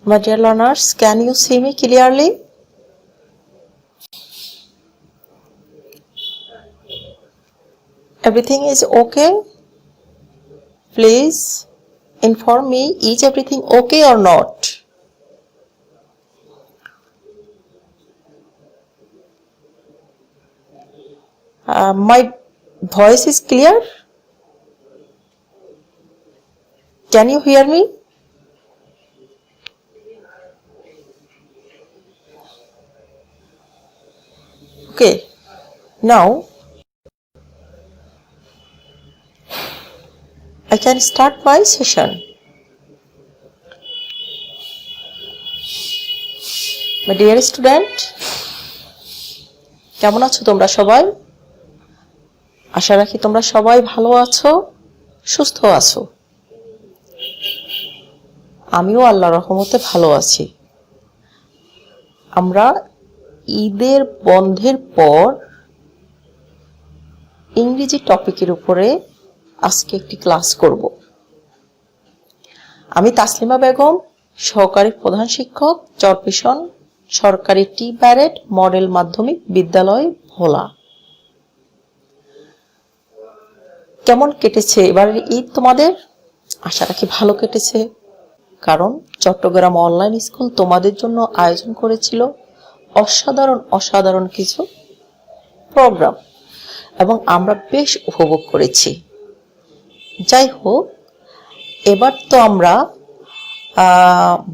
My dear learners, can you see me clearly? Everything is okay? Please inform me, is everything okay or not? My voice is clear? Can you hear me? Okay, now I can start my session. My dear student, কেমন আছো তোমরা সবাই? আশা রাখি তোমরা সবাই ভালো আছো, সুস্থ আছো। আমিও আল্লাহর রহমতে ভালো আছি। আমরা ঈদের বন্ধের পর ইংরেজি টপিকের উপরে আজকে একটি ক্লাস করব। আমি তাসলিমা বেগম, সহকারী প্রধান শিক্ষক, চরপিশন সরকারি টি ব্যারেট মডেল মাধ্যমিক বিদ্যালয় ভোলা। কেমন কেটেছে এবারের ঈদ তোমাদের? আশা রাখি ভালো কেটেছে, কারণ চট্টগ্রাম অনলাইন স্কুল তোমাদের জন্য আয়োজন করেছিল অসাধারণ কিছু প্রোগ্রাম এবং আমরা বেশ উপভোগ করেছি। যাই হোক, এবার তো আমরা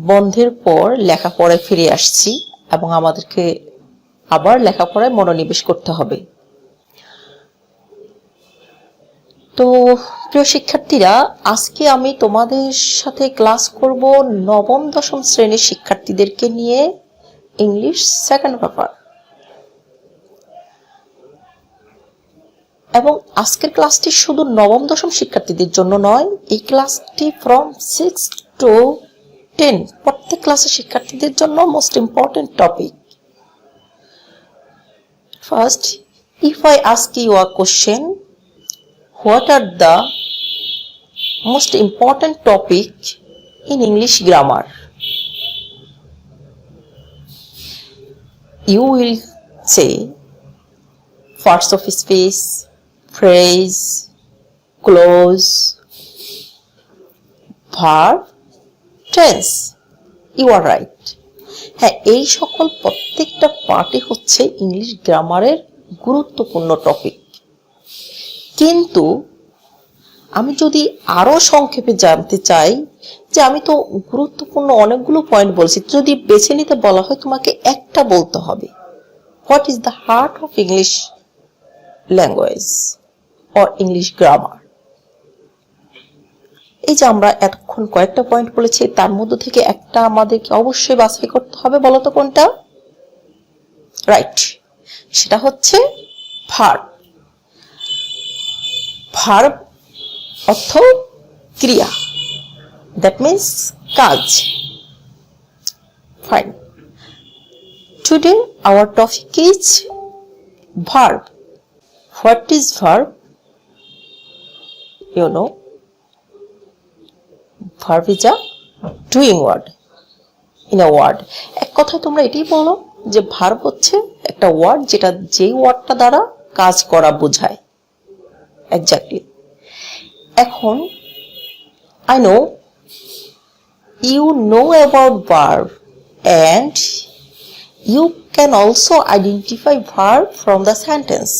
বন্ধের পর লেখাপড়ায় ফিরে আসছি এবং আমাদেরকে আবার লেখাপড়ায় মনোনিবেশ করতে হবে। তো প্রিয় শিক্ষার্থীরা, আজকে আমি তোমাদের সাথে ক্লাস করব নবম দশম শ্রেণীর শিক্ষার্থীদেরকে নিয়ে ইংলিশ সেকেন্ড পেপার। এবং আজকের ক্লাসটি শুধু নবম দশম শিক্ষার্থীদের জন্য নয়, এই ক্লাসটি ফ্রম 6 to 10 প্রত্যেক ক্লাসের শিক্ষার্থীদের জন্য most important topic. First, if I ask you a question, what are the most important topic in English grammar? You will say parts of speech, phrase, clause, verb, tense. You are right. হ্যাঁ, এই সকল প্রত্যেকটা পার্টই হচ্ছে English গ্রামারের গুরুত্বপূর্ণ topic. কিন্তু আমি যদি আরো সংক্ষেপে জানতে চাই, যে আমি তো গুরুত্বপূর্ণ অনেকগুলো পয়েন্ট বলছি, যদি বেছে নিতে বলা হয় তোমাকে একটা বলতে হবে, what is the heart of English language or English grammar. এই যে আমরা এতক্ষণ কয়েকটা পয়েন্ট বলেছি, তার মধ্যে থেকে একটা আমাদেরকে অবশ্যই বাছাই করতে হবে। বলতো কোনটা? রাইট, সেটা হচ্ছে ভার্ব। ভার্ব অর্থ ক্রিয়া, দ্যাট মিন্স কাজ। Fine, today our topic is verb. What is verb? You know, verb is a doing word in a word. এক কথায় তোমরা এটাই বলো যে ভার্ব হচ্ছে একটা ওয়ার্ড, যেটা যেই ওয়ার্ডটা দ্বারা কাজ করা বোঝায়। এক্স্যাক্টলি। এখন I know you know about verb and you can also identify verb from the sentence.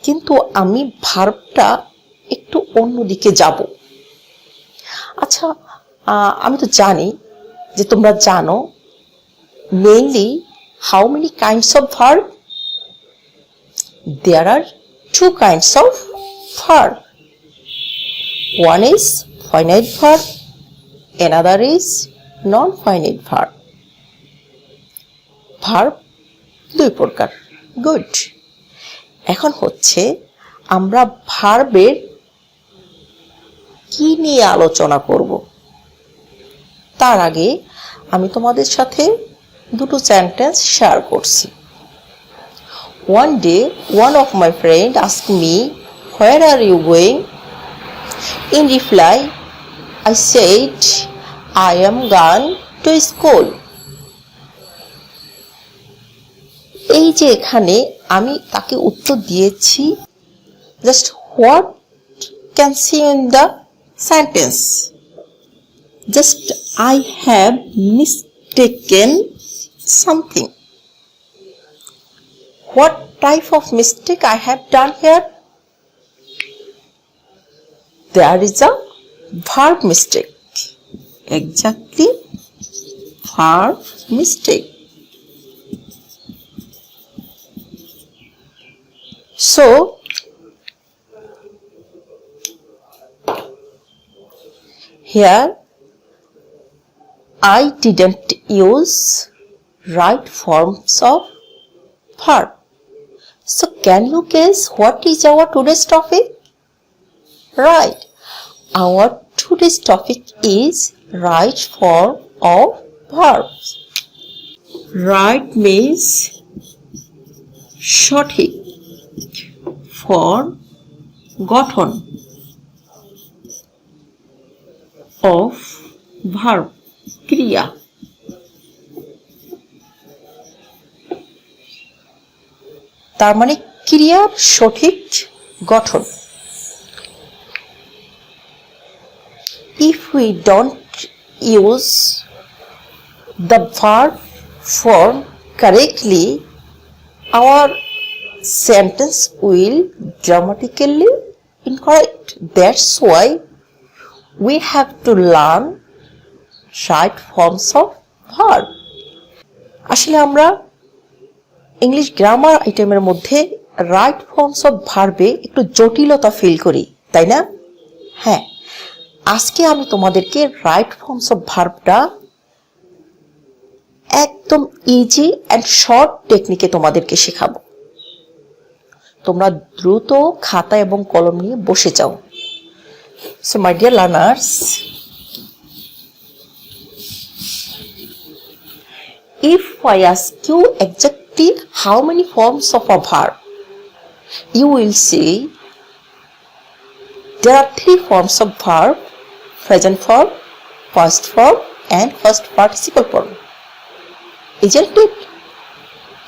কিন্তু আমি ভার্বটা একটু অন্যদিকে যাব। আচ্ছা, আমি তো জানি যে তোমরা জানো mainly how many kinds of verb? There are 2 kinds of verb. One is finite verb, another is non-finite verb. Verb দুই প্রকার। গুড। এখন হচ্ছে আমরা ভার্বের কি নিয়ে আলোচনা করব। তার আগে আমি তোমাদের সাথে দুটো সেন্টেন্স শেয়ার করছি। One day, one of my friends asked me, "Where are you going?" In reply, I said I am going to school. এই যে এখানে আমি তাকে উত্তর দিয়েছি, just what can see in the sentence? Just I have mistaken something. What type of mistake I have done here? There is a verb mistake. Exactly, verb mistake. So, here I didn't use right forms of verb. So, can you guess what is our today's topic? Right. Our today's topic is right form of verbs. Right means সঠিক, form গঠন of verb ক্রিয়া। তার মানে ক্রিয়ার সঠিক গঠন। If we don't use the verb form correctly, our sentence will grammatically incorrect. That's why we have to learn right forms of verb. আসলে আমরা ইংলিশ গ্রামার আইটেমের মধ্যে রাইট ফর্মস অফ ভার্বে একটু জটিলতা ফিল করি, তাই না? হ্যাঁ, আজকে আমি তোমাদেরকে রাইট ফর্মস অফ ভার্বটা একদম ইজি অ্যান্ড শর্ট টেকনিকে তোমাদেরকে শেখাবো। তোমরা দ্রুত খাতা এবং কলম নিয়ে বসে যাও। So my dear learners, if I ask you exactly how many forms of a verb, you will see there are 3 forms of verb: present form, past form, and past participle form. Isn't it?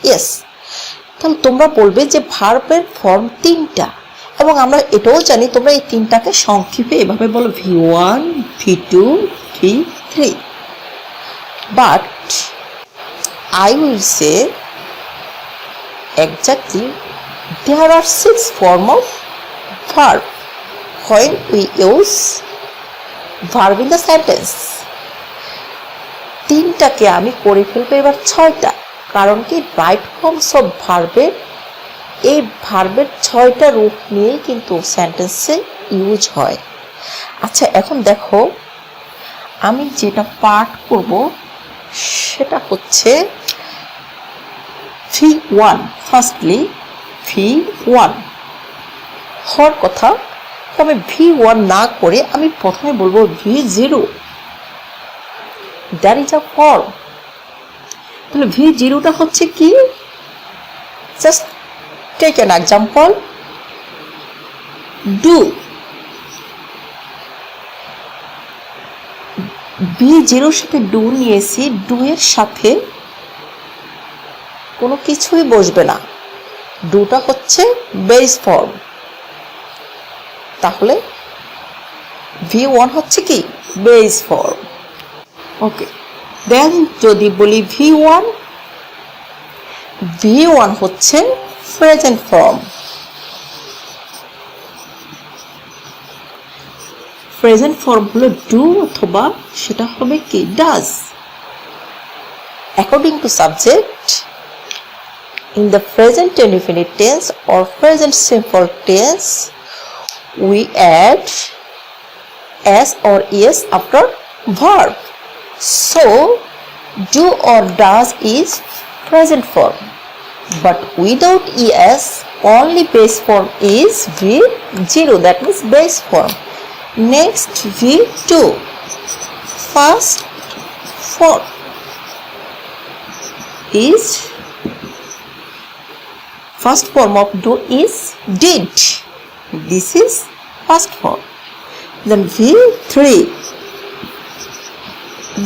Yes. তাহলে তোমরা বলবে যে ভার্বের form 3টা, এবং আমরা এটাও জানি তোমরা এই 3টাকে সংক্ষেপে এভাবে বলো V1, V2, V3. But I will say exactly there are 6 forms of verb when we use verb in the sentence. 3টাকে আমি করে ফেলবো এবার 6টা, কারণ কি রাইট ফর্মস অফ ভার্বের এই ভার্বের 6টা রূপ নিয়ে কিন্তু সেন্টেন্সে ইউজ হয়। আচ্ছা, এখন দেখো আমি যেটা পাঠ করব সেটা হচ্ছে V1. ফার্স্টলি V1 হওয়ার কথা, আমি V1 না করে আমি প্রথমে বলবো V0. That is a form. তাহলে V0টা হচ্ছে কি? Just take an example, do. V0 সাথে ডু নিয়েছি, ডু এর সাথে কোনো কিছুই বসবে না, ডুটা হচ্ছে বেস ফর্ম। তাহলে V1 হচ্ছে কি? Base form. ওকে, দেন যদি বলি V1 হচ্ছে প্রেজেন্ট ফর্ম। প্রেজেন্ট ফর্ম হলো ডু অথবা সেটা হবে কি? Does. According to subject, in the present indefinite tense or present simple tense, we add s or es after verb. So, do or does is present form, but without es, only base form is V0, that means base form. Next, V2, first form is first form of do is did. This is first form. Then V3,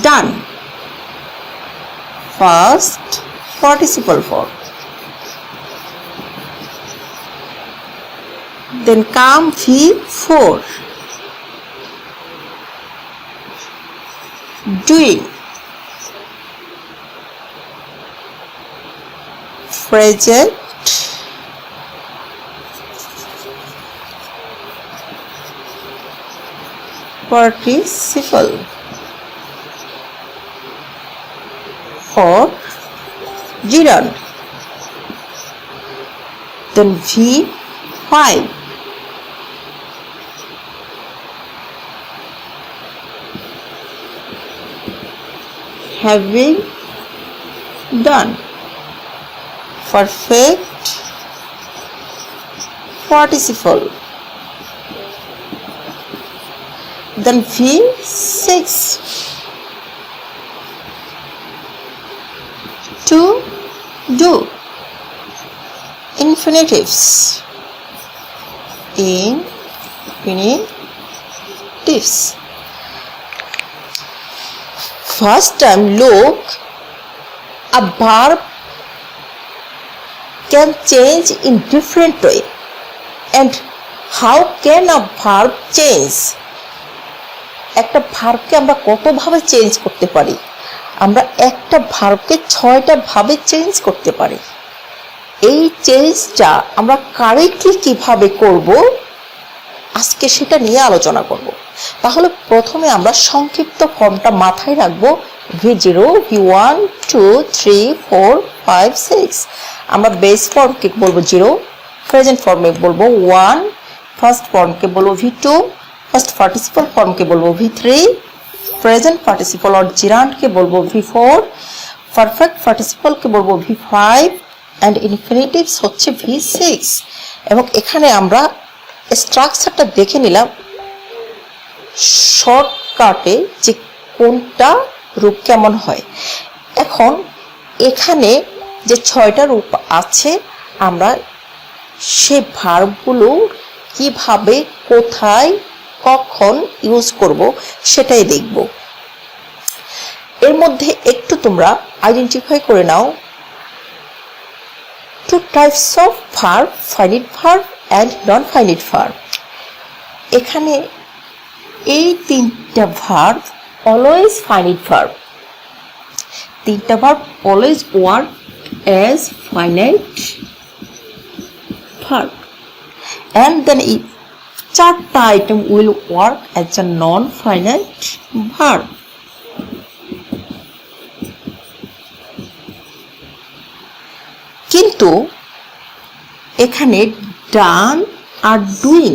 done. First participle form. Then come V4. Doing. Present participle or gerund. Then V5. Having done. Perfect participle. Then V6. To do. Infinitives. Infinitives. First time, look, a verb can change in different way. And how can a verb change? একটা ভার্বকে আমরা কতভাবে change করতে পারি? আমরা একটা ভার্বকে 6টা ভাবে change করতে পারি। এই চেঞ্জটা আমরা কারেক্টলি কিভাবে করব, আজকে সেটা নিয়ে আলোচনা করব। তাহলে প্রথমে আমরা সংক্ষিপ্ত ফর্মটা মাথায় রাখবো। V0, V1, 2, 3, 4, 5, 6। আমরা বেস ফর্মকে বলবো 0, প্রেজেন্ট ফর্মে বলবো 1, ফার্স্ট ফর্মকে বলবো V2, ফার্স্ট পার্টিসিপল ফর্মকে বলবো V3, প্রেজেন্ট পার্টিসিপল অর জিরান্ডকে বলবো V4, পারফেক্ট পার্টিসিপলকে বলবো V5 অ্যান্ড ইনফিনিটিভস হচ্ছে V6। এবং এখানে আমরা স্ট্রাকচারটা দেখে নিলাম শর্টকাটে যে কোনটা রূপ কেমন হয়। এখন এখানে যে 6টা রূপ আছে আমরা সে ভার্বগুলো কিভাবে, কোথায়, কখন ইউজ করব সেটাই দেখব। এর মধ্যে একটু তোমরা আইডেন্টিফাই করে নাও two types of verb, finite verb and non-finite verb. এখানে এই তিনটা ভার্ব অলওয়েজ ফাইনাইট ভার্ব। তিনটা verb always work as finite verb and then এই 4টা item will work as a non-finite verb. কিন্তু এখানে ডান আর ডুইং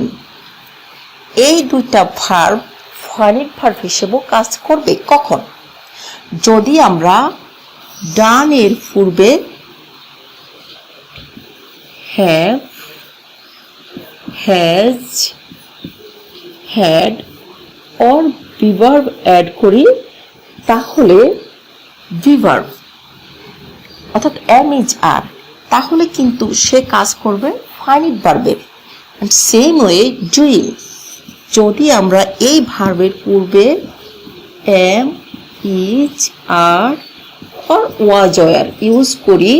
এই দুইটা ভার্ব ফাইনাইট ভার্ব হিসেবে কাজ করবে কখন? যদি আমরা ডান এর পূর্বে have, has, had or be verb add করি, তাহলে বিভার্ব অর্থাৎ এম ইজ আর, তাহলে কিন্তু সে কাজ করবে ফাইনাইট ভার্বের। সেম ওয়ে ডুইং, যদি আমরা এই ভার্বের পূর্বে am, is, are or was were use করি,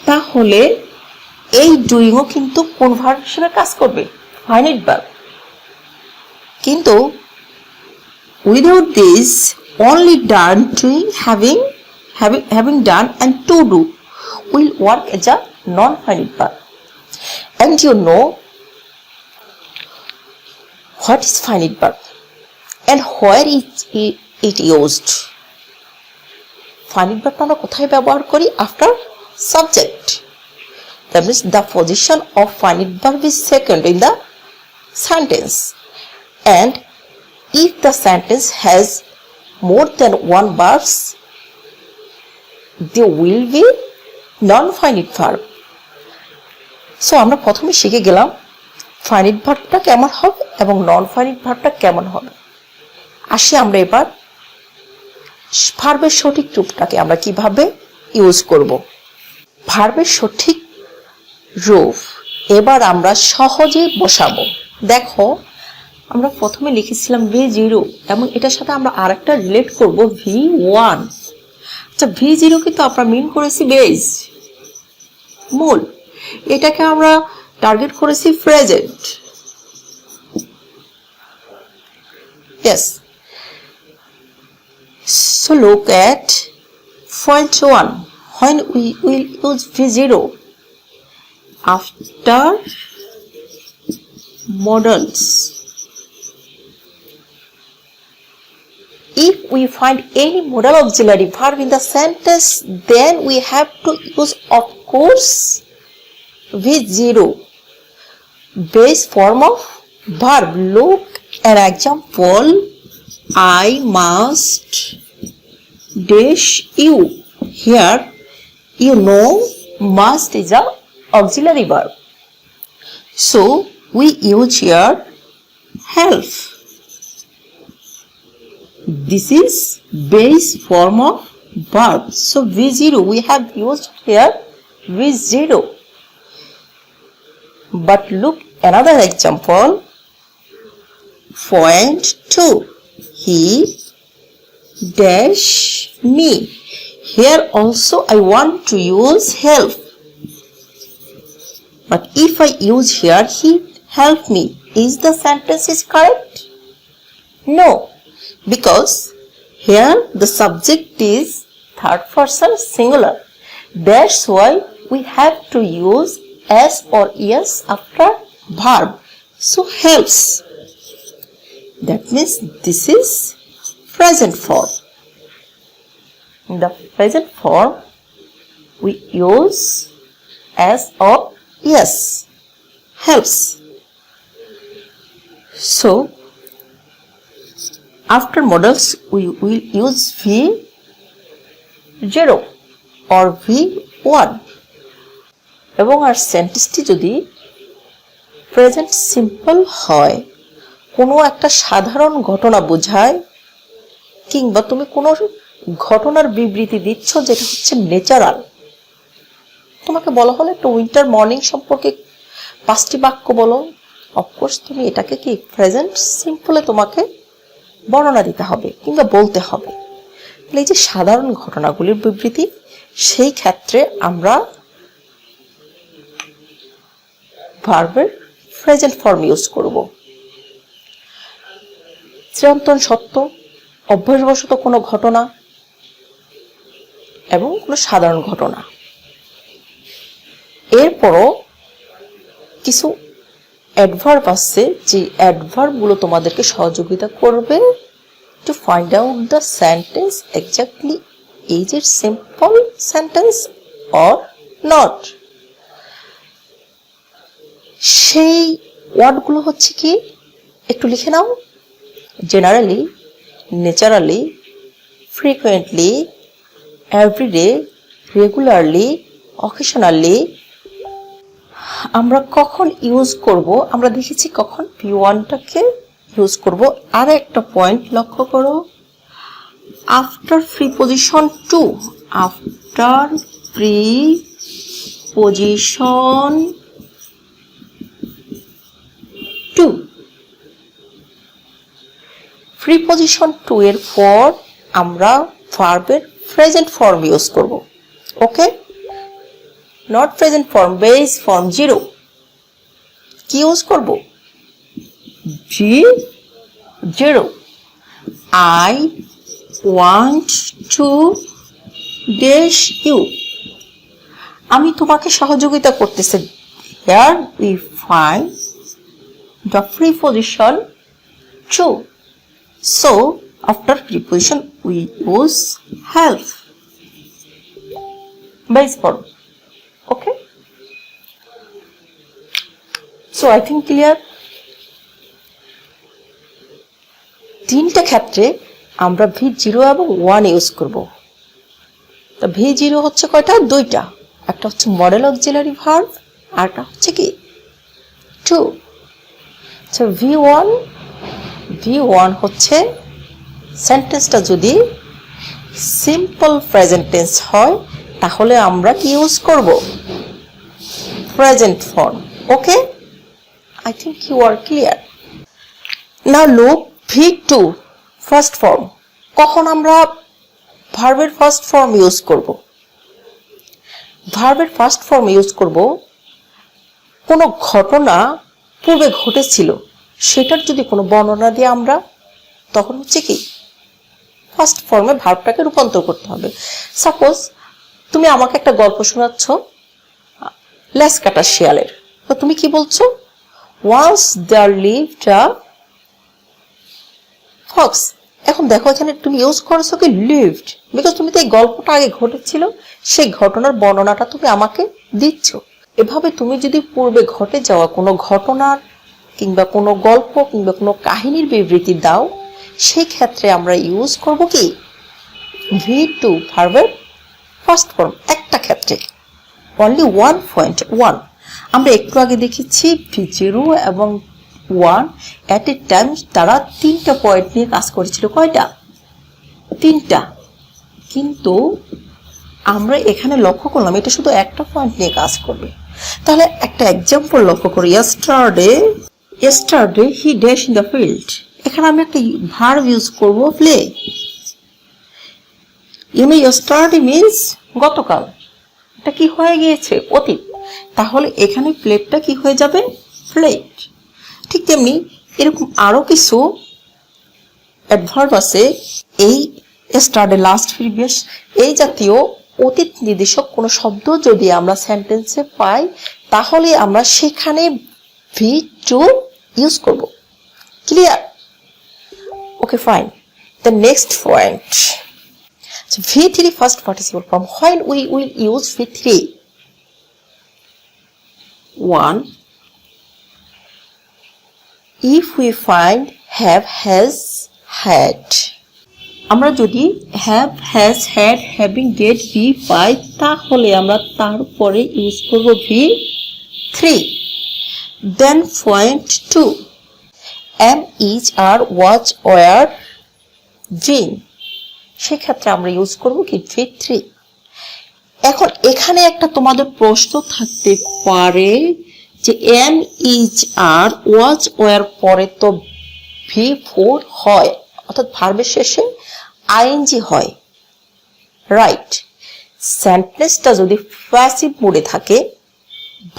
তাহলে এই ডুইংও কিন্তু কোন ভার্ব হিসেবে কাজ করবে? Finite verb. কিন্তু without this only done, doing, having done and to do will work as a non-finite verb. And you know what is finite verb and where is it used? Finite verb আমরা কোথায় ব্যবহার করি? After subject. That means the position of finite verb is second in the sentence. And if the sentence has more than one verbs, there will be non-finite verb. So আমরা প্রথমে শিখে গেলাম finite ভার্বটা কেমন হবে এবং নন ফাইনাইট ভার্বটা কেমন হবে। আসি আমরা এবার ভার্বের সঠিক রূপটাকে আমরা কিভাবে ইউজ করব। ভার্বের সঠিক রূপ এবার আমরা সহজে বসাবো। দেখো আমরা প্রথমে লিখেছিলাম V0 এবং এটার সাথে আমরা আরেকটা রিলেট করব V1। আচ্ছা, V0 কিন্তু আমরা মিন করেছি বেস, মূল। এটাকে আমরা টার্গেট করেছি present. Yes. So look at point 1. When we will use V0 after modals. If we find any modal auxiliary verb in the sentence, then we have to use, of course, V0, base form of verb. Look an example. I must dash you. Here, you know, must is a auxiliary verb. So, we use here help. This is base form of verb. So, V0, we have used here V0. But look another example. Point 2. He dash me. Here also I want to use help. But if I use here he help me, is the sentence is correct? No, because here the subject is third person singular. That's why we have to use s or es after verb. So helps. That means this is present form. In the present form, we use as or yes, helps. So, after modals, we will use V0 or V1. এবং আর সেন্টেন্সটি যদি present simple হয়, কোনো একটা সাধারণ ঘটনা বোঝায়, কিংবা তুমি কোনো ঘটনার বিবৃতি দিচ্ছ যেটা হচ্ছে ন্যাচারাল, তোমাকে বলা হলো একটা উইন্টার মর্নিং সম্পর্কে 5টি বাক্য বলো, অফকোর্স তুমি এটাকে কি প্রেজেন্ট সিম্পলে তোমাকে বর্ণনা দিতে হবে কিংবা বলতে হবে। তাহলে এই যে সাধারণ ঘটনাগুলির বিবৃতি, সেই ক্ষেত্রে আমরা ভার্বের প্রেজেন্ট ফর্ম ইউজ করব। চিরন্তন সত্য, অভ্যাসবশত কোনো ঘটনা এবং কোনো সাধারণ ঘটনা। এরপরও কিছু অ্যাডভার্ব আছে, যে অ্যাডভার্বগুলো তোমাদেরকে সহযোগিতা করবে to find out the sentence exactly is it simple sentence or not. সেই ওয়ার্ডগুলো হচ্ছে কি, একটু লিখে নাও। Generally, naturally, frequently, everyday, regularly, occasionally. আমরা কখন ইউজ করব, আমরা দেখেছি কখন V1টাকে ইউজ করব। আর একটা পয়েন্ট লক্ষ্য করো, after preposition to. After preposition to, preposition to এর পর আমরা ভার্বের প্রেজেন্ট ফর্ম ইউজ করব। Okay, not present form, base form 0। কি ইউজ করব? V0। I want to dash you. আমি তোমাকে সহযোগিতা করতেছি। Here we find the preposition to. So, after preposition we use help. Base form. Okay? So, I think clear? তিনটা ক্ষেত্রে আমরা V0 এবং 1 ইউজ করব। তো V0 হচ্ছে কয়টা? দুইটা। একটা হচ্ছে মডেল অক্সিলারি ভার্ব, আর একটা হচ্ছে কি টু। আচ্ছা, V1 হচ্ছে সেন্টেন্সটা যদি সিম্পল প্রেজেন্ট টেন্স হয় তাহলে আমরা কি ইউজ করব? Present form. Okay, I think you are clear. Now look V2 first form. কখন আমরা ভার্বের ফার্স্ট ফর্ম ইউজ করব? ভার্বের ফার্স্ট ফর্ম ইউজ করব কোনো ঘটনা পূর্বে ঘটেছিল সেটার যদি কোনো বর্ণনা দিয়ে আমরা তখন হচ্ছে কি ফার্স্ট ফর্মে ভার্বটাকে রূপান্তর করতে হবে। সাপোজ তুমি আমাকে একটা গল্প শোনাচ্ছ লেজ কাটা শিয়ালের, তো তুমি কি বলছো? Once there lived a fox. এখন দেখো এখানে তুমি ইউজ করেছো কি লিভড, বিকজ তুমি তো এই গল্পটা আগে ঘটেছিল সেই ঘটনার বর্ণনাটা তুমি আমাকে দিচ্ছ। এভাবে তুমি যদি পূর্বে ঘটে যাওয়া কোনো ঘটনার কিংবা কোনো গল্প কিংবা কোনো কাহিনীর বিবৃতি দাও, সেই ক্ষেত্রে আমরা ইউজ করব কি V2 ভার্বের ফার্স্ট ফর্ম। একটা ক্ষেত্রে অনলি 1.1 আমরা একটু আগে দেখেছি V0 এবং 1 এট এ টাইম তারা 3টা পয়েন্ট নিয়ে কাজ করেছিল। কয়টা? 3টা। কিন্তু আমরা এখানে লক্ষ্য করলাম এটা শুধু একটা পয়েন্ট নিয়ে কাজ করবে। তাহলে একটা এক্সাম্পল লক্ষ্য করি, yesterday he dashed in the field। এখানে আমি একটা ভার্ব ইউজ করব প্লে। yesterday means গতকাল, এটা কি হয়ে গিয়েছে? অতীত। তাহলে এখানে প্লেটটা কি হয়ে যাবে? প্লেট। ঠিক তেমনি এরকম আরো কিছু অ্যাডভার্ব আছে এই yesterday, last, previous এই জাতীয় অতীত নির্দেশক কোনো শব্দ যদি আমরা সেন্টেন্সে পাই তাহলে আমরা সেখানে V2 ইউজ করব। Clear? Okay, fine. The next point, V3 first participle form. when we will use V3? 1 if we find have, has, had। আমরা যদি have, has, had, having, get, be পাই তাহলে আমরা তারপরে ইউজ করব V3। Then point 2 am, is, are, was, were, been, সেক্ষেত্রে আমরা use করব কি V3। এখন এখানে একটা তোমাদের প্রশ্ন থাকতে পারে যে am, is, are, was, were পরে তো V4 হয়, অর্থাৎ ভার্বের শেষে ing হয়, রাইট? সেন্টেন্সটা যদি প্যাসিভ মোডে থাকে,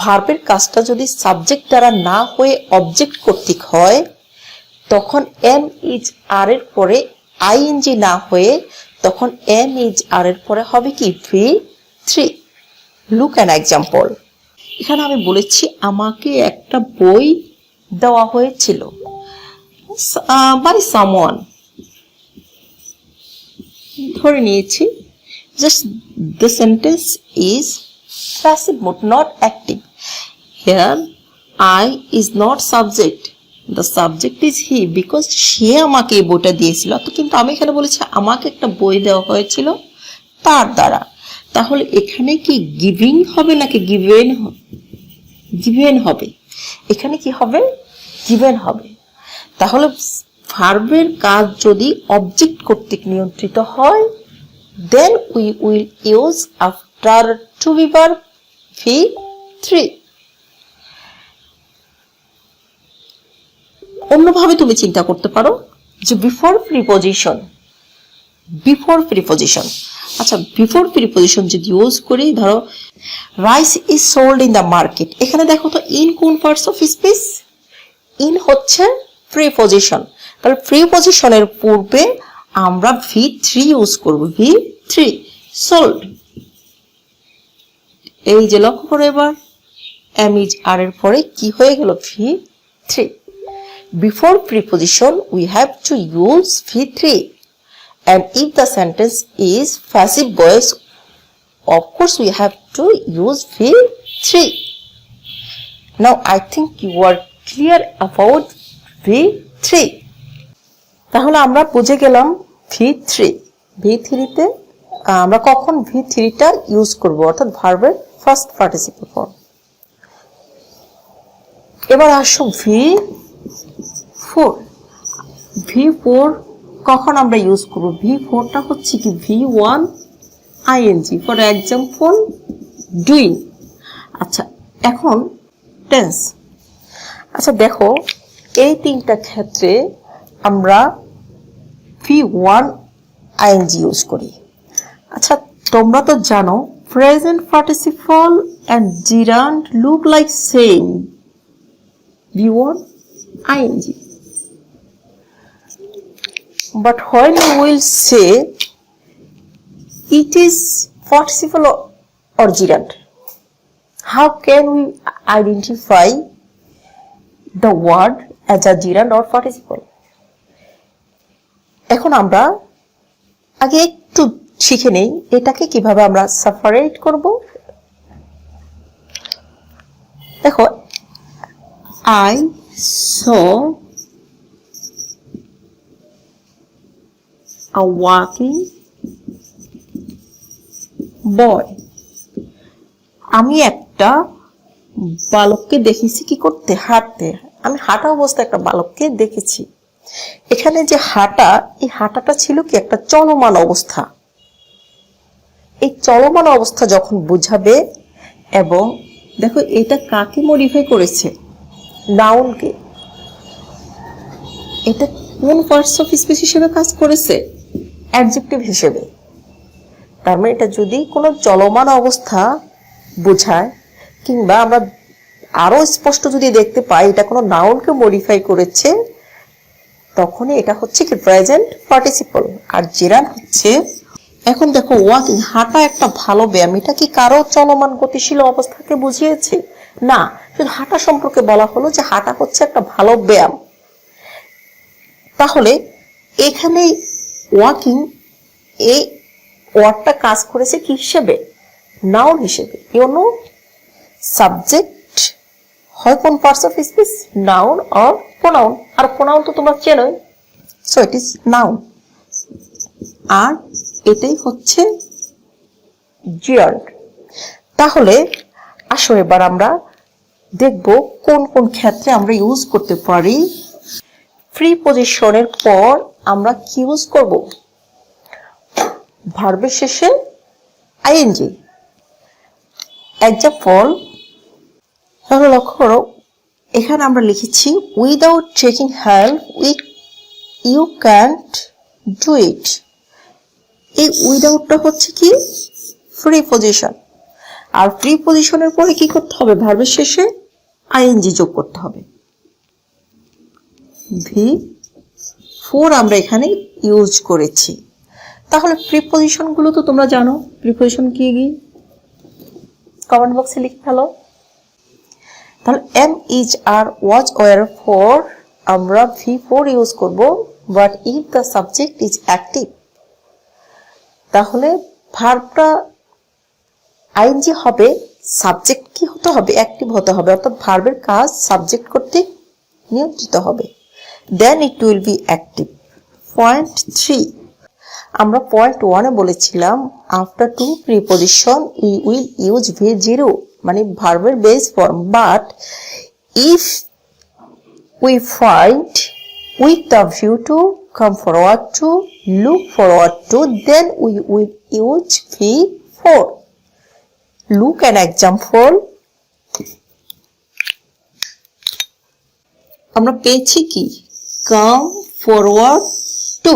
ভার্বের কাজটা যদি সাবজেক্ট দ্বারা না হয়ে অবজেক্ট কর্তৃক হয়, তখন am, is, are এর পরে ing না হয়ে তখন am, is, are এর পরে হবে কি V3। Look an example. এখানে আমি বলেছি আমাকে একটা বই দেওয়া হয়েছিল বাই সামওয়ান, ধরে নিয়েছি just the sentence is passive mode, not active. Here I is not subject, the subject is he, because সে আমাকে এই বইটা দিয়েছিল। তো কিন্তু আমি এখানে বলেছি আমাকে একটা বই দেওয়া হয়েছিল তার দ্বারা, তাহলে এখানে কি গিভিং হবে নাকি গিভেন? গিভেন হবে। এখানে কি হবে? গিভেন হবে। তাহলে ভার্বের কাজ যদি অবজেক্ট কর্তৃক নিয়ন্ত্রিত হয় then we will use after to be verb V3। অন্যভাবে তুমি চিন্তা করতে পারো যে বিফোর প্রিপোজিশন। আচ্ছা, বিফোর প্রিপোজিশন যদি ইউজ করি, ধরো rice is sold in the market, এখানে দেখো তো ইন কোন পার্টস অফ স্পিচ? ইন হচ্ছে প্রিপোজিশন, তাহলে প্রিপোজিশনের পূর্বে আমরা V3 ইউজ করব। V3 sold. এই যে লক্ষ্য করো এবার am, is, are এর পরে কি হয়ে গেল? V3। Before preposition we have to use V3, and if the sentence is passive voice, of course we have to use V3. Now I think you are clear about V3. তাহলে আমরা বুঝে গেলাম V3 তে আমরা কখন V3টা use করব, অর্থাৎ ভার্বের ফার্স্ট পার্টিসিপল ফর্ম। এবার আসো V4 কখন আমরা ইউজ করব? V4টা হচ্ছে কি V1 ing, for example doing. আচ্ছা, এখন টেন্স। আচ্ছা দেখো এই তিনটা ক্ষেত্রে আমরা V1 ing ইউজ করি। আচ্ছা, তোমরা তো জানো present participle and gerund look like same, V1 ing. But when we will say it is participle or gerund, how can we identify the word as a gerund or participle? এখন আমরা আগে একটু শিখে নেই এটাকে কিভাবে আমরা সেপারেট করব। দেখো, I saw a walking boy. আমি একটা বালককে দেখেছি কি করতে, হাঁটতে। আমি হাঁটা অবস্থায় একটা বালককে দেখেছি। এখানে যে হাঁটা, এই হাঁটাটা ছিল কি একটা চলমান অবস্থা। এই চলমান অবস্থা যখন বুঝাবে, এবং দেখো এটা কাকে মডিফাই করেছে, নাউনকে। এটা কোন পার্টস অফ স্পিচ হিসেবে কাজ করেছে, অ্যাডজেক্টিভ হিসেবে। তার মানে এটা যদি কোনো চলমান অবস্থা বোঝায়, কিংবা আমরা আরো স্পষ্ট যদি দেখতে পাই এটা কোনো নাউনকে মডিফাই করেছে, তখনই এটা হচ্ছে কি প্রেজেন্ট পার্টিসিপল। আর জেরান্ড হচ্ছে, এখন দেখো ওয়াকিং, হাঁটা একটা ভালো ব্যায়াম, এটা কি কারো চলমান গতিশীল অবস্থাকে বুঝিয়েছে? না, শুধু হাঁটা সম্পর্কে বলা হলো যে হাঁটা হচ্ছে একটা ভালো ব্যায়াম। তাহলে এখানে ওয়াকিং এই ওয়ার্ডটা কাজ করেছে কি হিসেবে, নাউন হিসেবে। ইউনো সাবজেক্ট হয় কোন parts of speech, noun or pronoun. আর প্রোনাউন তো তোমরা চেনোই, সো ইট ইজ নাউন। আর এটাই হচ্ছে জিরান্ড। তাহলে আসো এবার আমরা দেখব কোন কোন ক্ষেত্রে আমরা ইউজ করতে পারি। প্রিপজিশনের পর আমরা কি ইউজ করব, ভার্বের শেষে আইএনজি। এক্সাম্পল, তাহলে লক্ষ্য করো, এখানে আমরা লিখেছি without taking help you can't do it. এই উইদাউটটা হচ্ছে কি প্রিপজিশন। আর প্রিপজিশনের পরে কি করতে হবে, ভার্বের শেষে আইএনজি যোগ করতে হবে। V4 আমরা এখানে ইউজ করেছি। তাহলে প্রিপজিশন গুলো তো তোমরা জানো, প্রিপজিশন কি কি, কমেন্ট বক্সে লিখে ফেলো। তাহলে am, is, are, was, were, for আমরা V4 ইউজ করব, but if the subject is active, তাহলে ভার্বটা আইএনজি হবে, সাবজেক্ট কি হতে হবে, অ্যাক্টিভ হতে হবে, অর্থাৎ ভার্বের কাজ সাবজেক্ট কর্তৃক নিয়ন্ত্রিত হবে, then it will be active. Point 3, আমরা পয়েন্ট 1-এ বলেছিলাম after to preposition we will use V0, মানে ভার্বের base form. But if we find with the view to come forward to, look forward to, then we will use V4. Look an example. আমরা পেয়েছি কি, come forward to।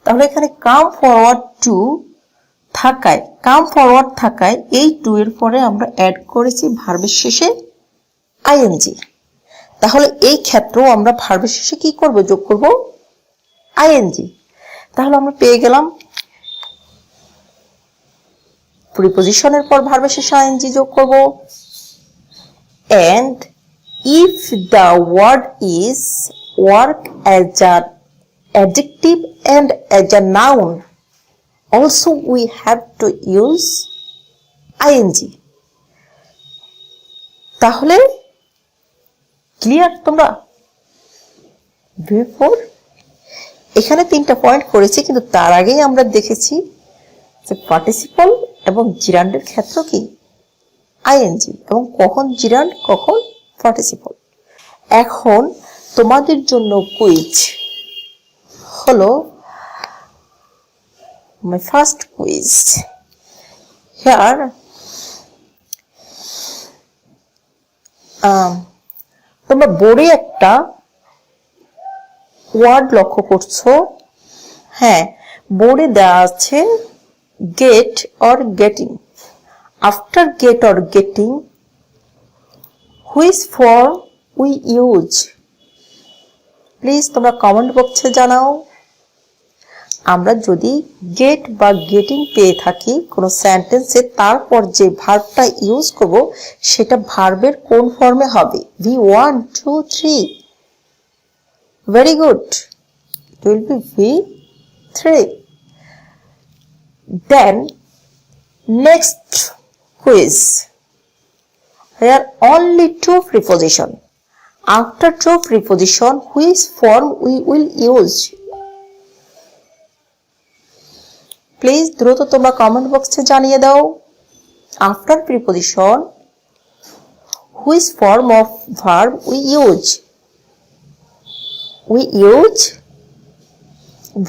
তাহলে এখানে come forward to থাকায়, come forward থাকায় এই two এর পরে আমরা অ্যাড করেছি ভার্বের শেষে আইএনজি। তাহলে এই ক্ষেত্রেও আমরা ভার্বের শেষে কি করব, যোগ করব আইএনজি। তাহলে আমরা পেয়ে গেলাম প্রিপজিশনের পর ভার্বের শেষে আইএনজি যোগ করব। and if the word is work as an adjective and as a noun, also we have to use ing. তাহলে ক্লিয়ার তোমরা? V4 এখানে 3টা পয়েন্ট করেছি, কিন্তু তার আগেই আমরা দেখেছি যে পার্টিসিপল এবং জিরান্ডের ক্ষেত্র কি আইএনজি, এবং কখন জিরান্ড কখন পার্টিসিপল। এখন তোমাদের জন্য কুইজ হলো, my first quiz. Here তোমরা বোর্ডে একটা ওয়ার্ড লক্ষ্য করছো? হ্যাঁ, বোর্ডে দেওয়া আছে get or getting. After get or getting which form we use? Please তোমরা কমেন্ট বক্সে জানাও। আমরা যদি গেট বা গেটিং পেয়ে থাকি কোনো সেন্টেন্সে, তারপর যে ভার্বটা ইউজ করব সেটা ভার্বের কোন ফর্মে হবে? V1, 2, 3। Very good. It will be V3. Then next quiz. There are only two preposition. After two preposition, which form we will use? Please দ্রুত তোমরা কমেন্ট বক্সে জানিয়ে দাও। After preposition which form of verb we use? We use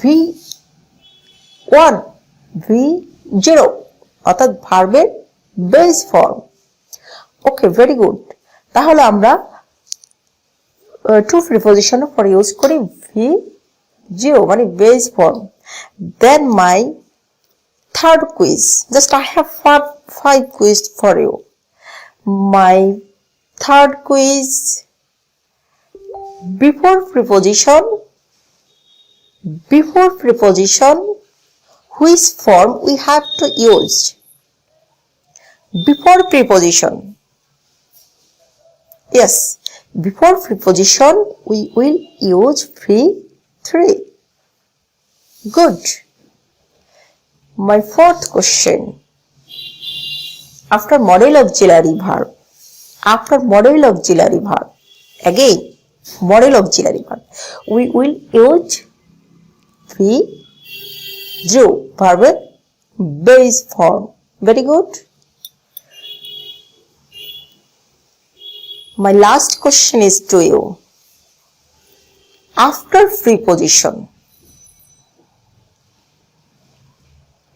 V1, V0, অর্থাৎ ভার্বের base form. ওকে, very good. তাহলে আমরা two preposition পর ইউজ করি V0 মানে base form. Then my third quiz. Just I have five quiz for you. My third quiz. Before preposition, which form we have to use? Before preposition. Yes, before preposition we will use V3. Good. My fourth question. After model auxiliary verb. Again, model auxiliary verb. We will use V0, verb base form. Very good. My last question is to you. After preposition.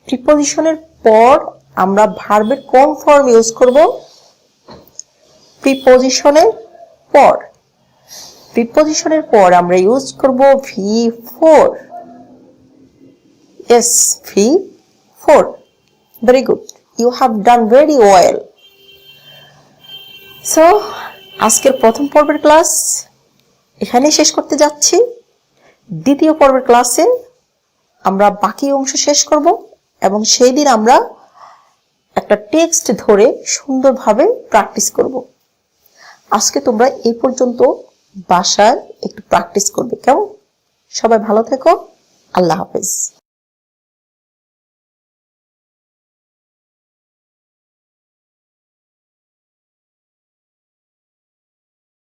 প্রিপোজিশনের পর আমরা ভার্বের কোন form use করব? প্রিপোজিশনের পর আমরা use করব V4। Yes, V4. Very good. You have done very well. So, আজকের প্রথম পর্বের ক্লাস এখানেই শেষ করতে যাচ্ছি। দ্বিতীয় পর্বের ক্লাসে আমরা বাকি অংশ শেষ করব এবং সেই দিন আমরা একটা টেক্সট ধরে সুন্দরভাবে প্র্যাকটিস করব। আজকে তোমরা এই পর্যন্ত বাসায় একটু প্র্যাকটিস করবে, কেমন? সবাই ভালো থেকো। আল্লাহ হাফেজ।